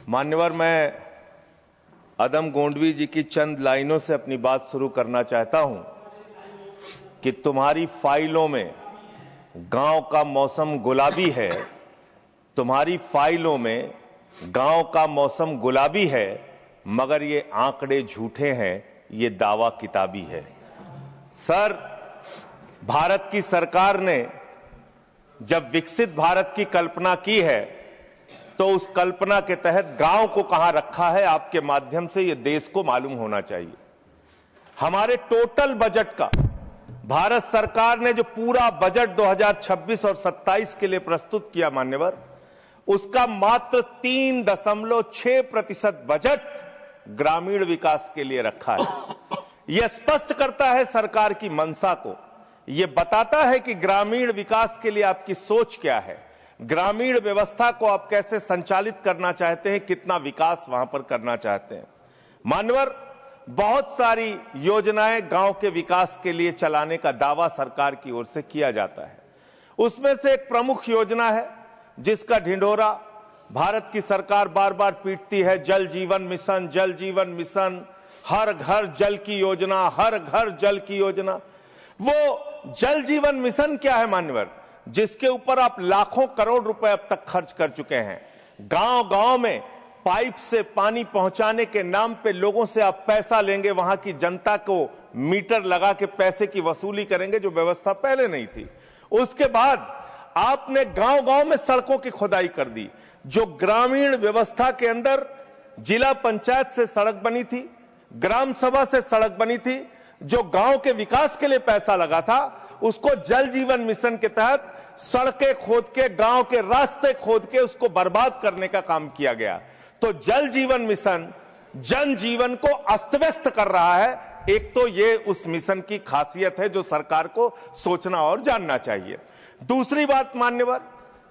मान्यवर, मैं अदम गोंडवी जी की चंद लाइनों से अपनी बात शुरू करना चाहता हूं कि तुम्हारी फाइलों में गांव का मौसम गुलाबी है, तुम्हारी फाइलों में गांव का मौसम गुलाबी है, मगर ये आंकड़े झूठे हैं, ये दावा किताबी है। सर, भारत की सरकार ने जब विकसित भारत की कल्पना की है तो उस कल्पना के तहत गांव को कहां रखा है, आपके माध्यम से यह देश को मालूम होना चाहिए। हमारे टोटल बजट का भारत सरकार ने जो पूरा बजट 2026 और 27 के लिए प्रस्तुत किया मान्यवर, उसका मात्र 3.6% बजट ग्रामीण विकास के लिए रखा है। यह स्पष्ट करता है सरकार की मंशा को, यह बताता है कि ग्रामीण विकास के लिए आपकी सोच क्या है, ग्रामीण व्यवस्था को आप कैसे संचालित करना चाहते हैं, कितना विकास वहां पर करना चाहते हैं। मान्यवर, बहुत सारी योजनाएं गांव के विकास के लिए चलाने का दावा सरकार की ओर से किया जाता है। उसमें से एक प्रमुख योजना है जिसका ढिंढोरा भारत की सरकार बार बार पीटती है, जल जीवन मिशन, जल जीवन मिशन, हर घर जल की योजना, हर घर जल की योजना। वो जल जीवन मिशन क्या है मान्यवर, जिसके ऊपर आप लाखों करोड़ रुपए अब तक खर्च कर चुके हैं। गांव गांव में पाइप से पानी पहुंचाने के नाम पे लोगों से आप पैसा लेंगे, वहां की जनता को मीटर लगा के पैसे की वसूली करेंगे, जो व्यवस्था पहले नहीं थी। उसके बाद आपने गांव गांव में सड़कों की खुदाई कर दी। जो ग्रामीण व्यवस्था के अंदर जिला पंचायत से सड़क बनी थी, ग्राम सभा से सड़क बनी थी, जो गांव के विकास के लिए पैसा लगा था, उसको जल जीवन मिशन के तहत सड़कें खोद के, गांव के रास्ते खोद के उसको बर्बाद करने का काम किया गया। तो जल जीवन मिशन जन जीवन को अस्त व्यस्त कर रहा है। एक तो ये उस मिशन की खासियत है जो सरकार को सोचना और जानना चाहिए। दूसरी बात मान्यवर,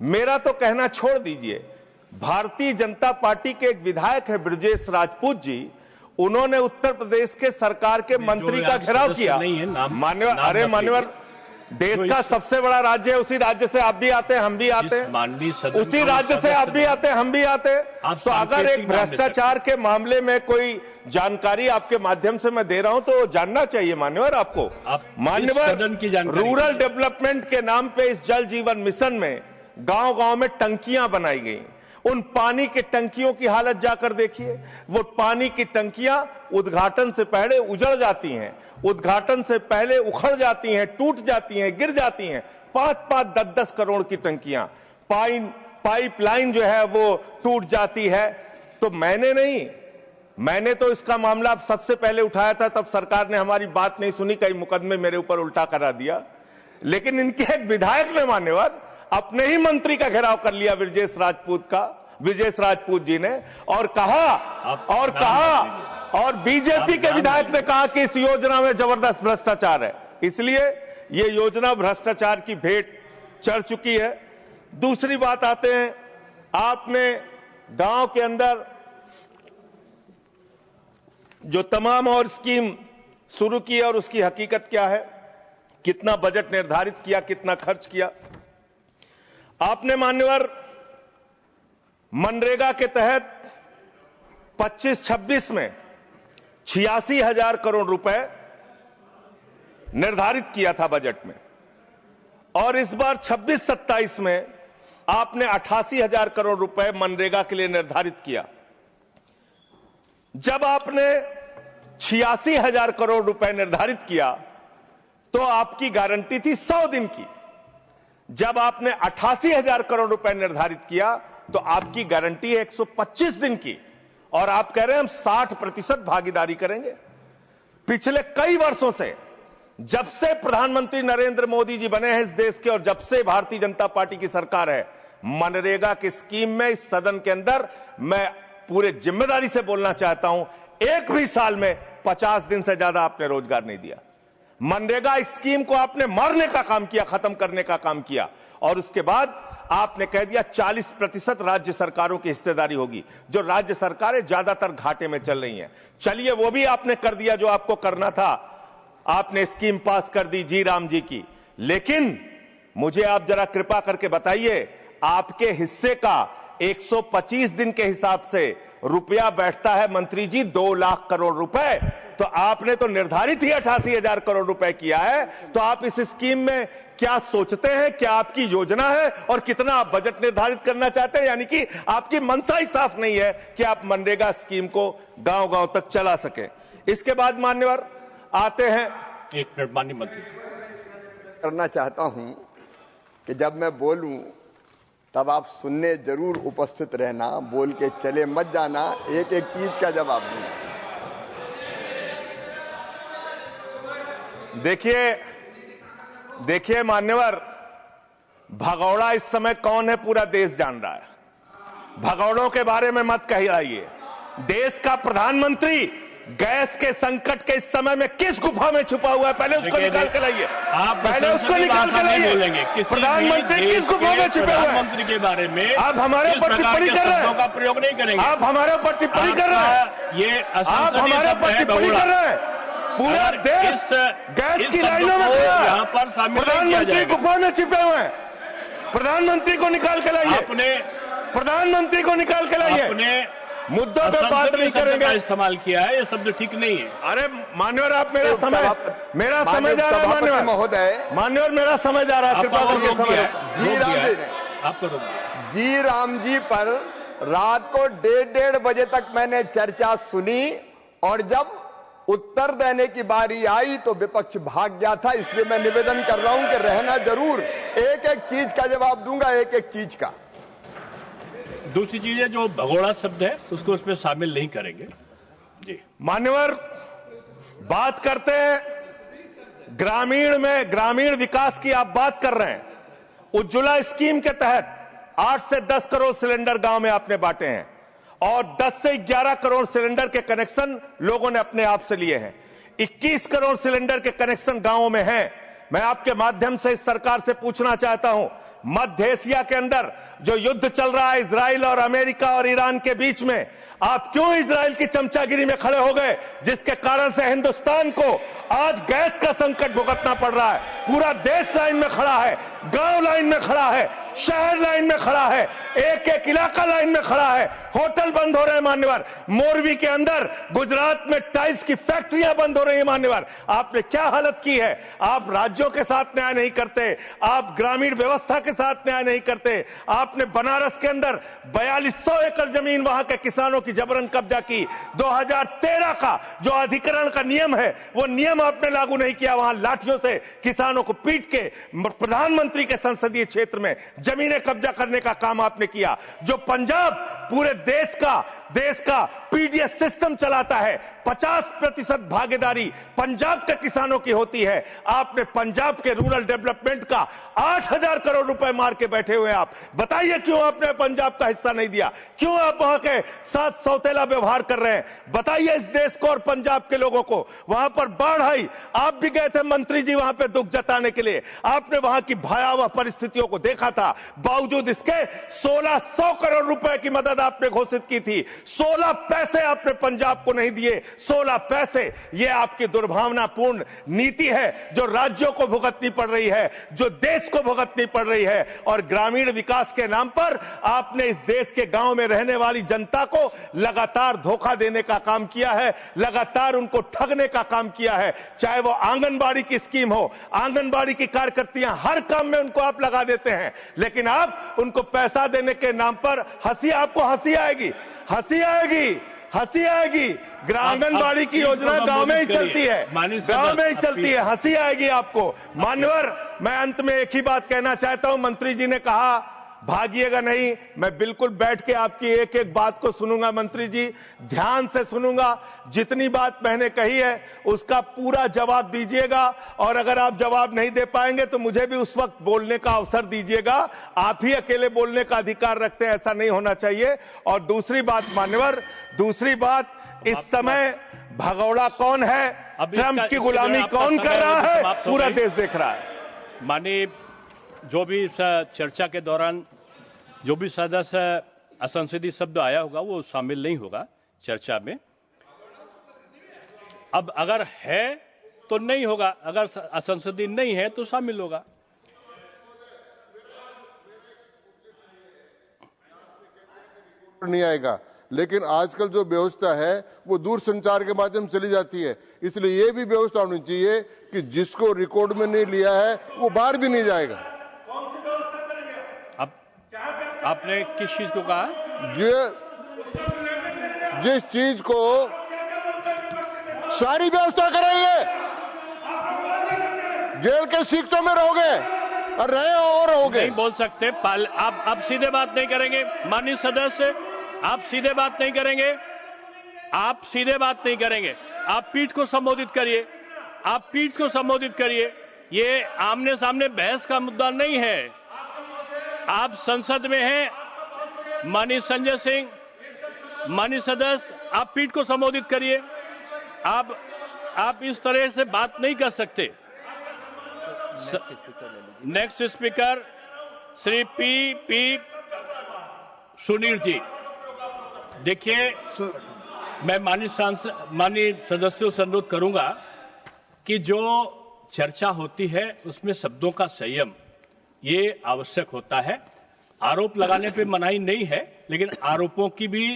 मेरा तो कहना छोड़ दीजिए, भारतीय जनता पार्टी के एक विधायक है ब्रजेश राजपूत जी, उन्होंने उत्तर प्रदेश के सरकार के मंत्री का घेराव किया। मान्यवर, अरे मान्यवर, देश का सबसे बड़ा राज्य है, उसी राज्य से आप भी आते हैं, हम भी आते हैं, उसी राज्य से आप भी आते हैं, हम भी आते हैं। तो अगर एक भ्रष्टाचार के मामले में कोई जानकारी आपके माध्यम से मैं दे रहा हूं तो जानना चाहिए मान्यवर आपको। मान्यवर, रूरल डेवलपमेंट के नाम पे इस जल जीवन मिशन में गांव गांव में टंकियां बनाई गई। उन पानी की टंकियों की हालत जाकर देखिए। वो पानी की टंकियां उद्घाटन से पहले उजड़ जाती हैं, उद्घाटन से पहले उखड़ जाती हैं, टूट जाती हैं, गिर जाती हैं। 5-5, 10-10 करोड़ की टंकियां, पाइपलाइन जो है वो टूट जाती है। तो मैंने तो इसका मामला सबसे पहले उठाया था, तब सरकार ने हमारी बात नहीं सुनी, कई मुकदमे मेरे ऊपर उल्टा करा दिया। लेकिन इनके एक विधायक ने मान्यवर अपने ही मंत्री का घेराव कर लिया ब्रजेश राजपूत जी ने, और कहा और बीजेपी के विधायक ने कहा कि इस योजना में जबरदस्त भ्रष्टाचार है। इसलिए ये योजना भ्रष्टाचार की भेंट चढ़ चुकी है। दूसरी बात आते हैं, आपने गांव के अंदर जो तमाम और स्कीम शुरू की और उसकी हकीकत क्या है, कितना बजट निर्धारित किया, कितना खर्च किया। आपने मान्यवर मनरेगा के तहत 25-26 में 86,000 करोड़ रुपए निर्धारित किया था बजट में, और इस बार 26-27 में आपने 88,000 करोड़ रुपए मनरेगा के लिए निर्धारित किया। जब आपने 86,000 करोड़ रुपए निर्धारित किया तो आपकी गारंटी थी 100 दिन की। जब आपने 88,000 करोड़ रुपए निर्धारित किया तो आपकी गारंटी है 125 दिन की, और आप कह रहे हैं हम 60% भागीदारी करेंगे। पिछले कई वर्षों से, जब से प्रधानमंत्री नरेंद्र मोदी जी बने हैं इस देश के, और जब से भारतीय जनता पार्टी की सरकार है, मनरेगा की स्कीम में इस सदन के अंदर मैं पूरे जिम्मेदारी से बोलना चाहता हूं, एक भी साल में 50 दिन से ज्यादा आपने रोजगार नहीं दिया। मनरेगा स्कीम को आपने मारने का काम किया, खत्म करने का काम किया, और उसके बाद आपने कह दिया 40% राज्य सरकारों की हिस्सेदारी होगी। जो राज्य सरकारें ज्यादातर घाटे में चल रही हैं, चलिए वो भी आपने कर दिया जो आपको करना था, आपने स्कीम पास कर दी जी राम जी की। लेकिन मुझे आप जरा कृपा करके बताइए, आपके हिस्से का 125 दिन के हिसाब से रुपया बैठता है मंत्री जी 2 लाख करोड़ रुपए। तो आपने तो निर्धारित ही 88,000 करोड़ रुपए किया है। तो आप इस स्कीम में क्या सोचते हैं, क्या आपकी योजना है और कितना आप बजट निर्धारित करना चाहते हैं? यानी कि आपकी मंशा ही साफ नहीं है कि आप मनरेगा स्कीम को गांव-गांव तक चला सके। इसके बाद मान्यवर आते हैं, एक मिनट माननीय मंत्री। करना चाहता हूं कि जब मैं बोलूं तब आप सुनने जरूर उपस्थित रहना, बोल के चले मत जाना, एक एक चीज का जवाब दूंगा। देखिए मान्यवर, भगौड़ा इस समय कौन है पूरा देश जान रहा है। भगौड़ों के बारे में मत कहिए। देश का प्रधानमंत्री गैस के संकट के इस समय में किस गुफा में छुपा हुआ है, पहले उसको निकाल के लाइए। पहले उसको निकाल के लाइए। प्रधानमंत्री किस गुफा में छुपे हुए हैं? मंत्री के बारे में आप हमारे ऊपर टिप्पणी कर रहे हैं, का प्रयोग नहीं करेंगे। आप हमारे ऊपर टिप्पणी कर रहे हैं, ये आप हमारे ऊपर टिप्पणी कर रहे हैं। पूरा देश गैस की लाइनों में खड़ा है, यहाँ पर शामिल प्रधानमंत्री गुफा में छिपे हुए हैं। प्रधानमंत्री को निकाल के लाइए, प्रधानमंत्री को निकाल के लाइए। मुद्दों पे बात नहीं करेंगे। इस्तेमाल किया है, ये शब्द ठीक नहीं है। अरे मान्यवर, आप मेरा समय जा रहा है। मान्यवर महोदय, मान्यवर मेरा समय जा रहा है, कृपा करके समय। जी राम जी पर रात को 1:30 बजे तक मैंने चर्चा सुनी और जब उत्तर देने की बारी आई तो विपक्ष भाग गया था। इसलिए मैं निवेदन कर रहा हूं कि रहना जरूर, एक एक चीज का जवाब दूंगा, एक एक चीज का। दूसरी चीज है जो भगोड़ा शब्द है उसको उसमें शामिल नहीं करेंगे। जी मान्यवर, बात करते हैं ग्रामीण विकास की। आप बात कर रहे हैं, उज्ज्वला स्कीम के तहत 8 से 10 करोड़ सिलेंडर गांव में आपने बांटे हैं और 10 से 11 करोड़ सिलेंडर के कनेक्शन लोगों ने अपने आप से लिए हैं। 21 करोड़ सिलेंडर के कनेक्शन गांवों में हैं। मैं आपके माध्यम से इस सरकार से पूछना चाहता हूं, मध्य एशिया के अंदर जो युद्ध चल रहा है इजराइल और अमेरिका और ईरान के बीच में, आप क्यों इजराइल की चमचागिरी में खड़े हो गए, जिसके कारण से हिंदुस्तान को आज गैस का संकट भुगतना पड़ रहा है। पूरा देश लाइन में खड़ा है, गांव लाइन में खड़ा है, शहर लाइन में खड़ा है, एक एक इलाका लाइन में खड़ा है। होटल बंद हो रहे हैं मान्यवर, मोरवी के अंदर गुजरात में टाइल्स की फैक्ट्रियां बंद हो रही है मान्यवर। आपने क्या हालत की है? आप राज्यों के साथ न्याय नहीं करते, आप ग्रामीण व्यवस्था के साथ न्याय नहीं करते। आपने बनारस के अंदर 4200 एकड़ जमीन वहां के किसानों की जबरन कब्जा की। 2013 का जो अधिकरण का नियम है वो नियम आपने लागू नहीं किया। वहां लाठियों से किसानों को पीट के प्रधानमंत्री के संसदीय क्षेत्र में जमीनें कब्जा करने का काम आपने किया। जो पंजाब पूरे देश का पीडीएस सिस्टम चलाता है, 50% भागीदारी पंजाब के किसानों की होती है। आपने पंजाब के रूरल डेवलपमेंट का 8,000 करोड़ रुपए मार के बैठे हुए। आप बताइए क्यों आपने पंजाब का हिस्सा नहीं दिया? क्यों आप वहां के साथ सौतेला व्यवहार कर रहे हैं? बताइए इस देश को और पंजाब के लोगों को। वहां पर बाढ़ आई, आप भी गए थे मंत्री जी वहां पे दुख जताने के लिए। आपने वहां की भयावह परिस्थितियों को देखा था। बावजूद इसके 1600 करोड़ रुपए की मदद आपने घोषित की थी। 16 पैसे आपने पंजाब को नहीं दिए। 16 पैसे। यह आपकी दुर्भावनापूर्ण नीति है जो राज्यों को भुगतनी पड़ रही है, जो देश को भुगतनी पड़ रही है। और ग्रामीण विकास के नाम पर आपने इस देश के गांव में रहने वाली जनता को लगातार धोखा देने का काम किया है, लगातार उनको ठगने का काम किया है। चाहे वो आंगनबाड़ी की स्कीम हो, आंगनबाड़ी की कार्यकर्तियां, हर काम में उनको आप लगा देते हैं, लेकिन आप उनको पैसा देने के नाम पर आपको हंसी आएगी, हंसी आएगी, हंसी आएगी। आंगनबाड़ी की योजना गांव में ही चलती है, गांव में ही चलती है, हंसी आएगी आपको। मान्यवर, मैं अंत में एक ही बात कहना चाहता हूं। मंत्री जी ने कहा भागिएगा नहीं, मैं बिल्कुल बैठ के आपकी एक एक बात को सुनूंगा। मंत्री जी, ध्यान से सुनूंगा। जितनी बात मैंने कही है उसका पूरा जवाब दीजिएगा, और अगर आप जवाब नहीं दे पाएंगे तो मुझे भी उस वक्त बोलने का अवसर दीजिएगा। आप ही अकेले बोलने का अधिकार रखते हैं, ऐसा नहीं होना चाहिए। और दूसरी बात मान्यवर, दूसरी बात, इस समय भगौड़ा कौन है, ट्रंप की गुलामी कौन कर रहा है, पूरा देश देख रहा है। माननीय, जो भी चर्चा के दौरान जो भी सदस्य असंसदीय शब्द आया होगा वो शामिल नहीं होगा चर्चा में। अब अगर है तो नहीं होगा, अगर असंसदीय नहीं है तो शामिल होगा। नहीं आएगा। लेकिन आजकल जो व्यवस्था है वो दूर संचार के माध्यम से चली जाती है, इसलिए ये भी व्यवस्था होनी चाहिए कि जिसको रिकॉर्ड में नहीं लिया है वो बाहर भी नहीं जाएगा। अब आपने किस चीज को कहा? जिस चीज को सारी व्यवस्था करेंगे, जेल के शिक्षों में रहोगे और रहे और रहोगे। नहीं बोल सकते, आप सीधे बात नहीं करेंगे माननीय सदस्य, आप सीधे बात नहीं करेंगे, आप सीधे बात नहीं करेंगे। आप पीठ को संबोधित करिए, आप पीठ को संबोधित करिए। ये आमने सामने बहस का मुद्दा नहीं है। आप संसद में हैं, माननीय संजय सिंह, माननीय सदस्य, आप पीठ को संबोधित करिए। आप इस तरह से बात नहीं कर सकते। Next speaker Shri P Sunil ji. देखिए, मैं माननीय सदस्यों से अनुरोध करूंगा कि जो चर्चा होती है उसमें शब्दों का संयम ये आवश्यक होता है। आरोप लगाने पे मनाही नहीं है, लेकिन आरोपों की भी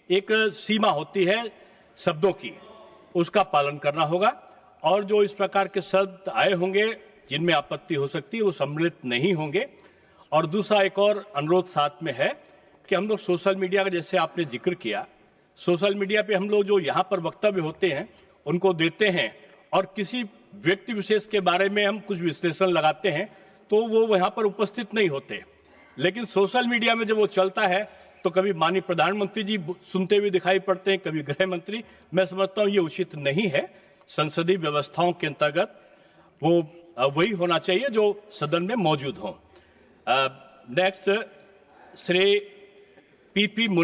एक सीमा होती है शब्दों की, उसका पालन करना होगा। और जो इस प्रकार के शब्द आए होंगे जिनमें आपत्ति हो सकती है वो सम्मिलित नहीं होंगे। और दूसरा एक और अनुरोध साथ में है कि हम लोग सोशल मीडिया का, जैसे आपने जिक्र किया, सोशल मीडिया पे हम लोग जो यहाँ पर वक्तव्य होते हैं उनको देते हैं और किसी व्यक्ति विशेष के बारे में हम कुछ विश्लेषण लगाते हैं तो वो यहाँ पर उपस्थित नहीं होते। लेकिन सोशल मीडिया में जब वो चलता है तो कभी माननीय प्रधानमंत्री जी सुनते हुए दिखाई पड़ते हैं, कभी गृह मंत्री। मैं समझता हूँ ये उचित नहीं है। संसदीय व्यवस्थाओं के अंतर्गत वो वही होना चाहिए जो सदन में मौजूद हो। Next Shri P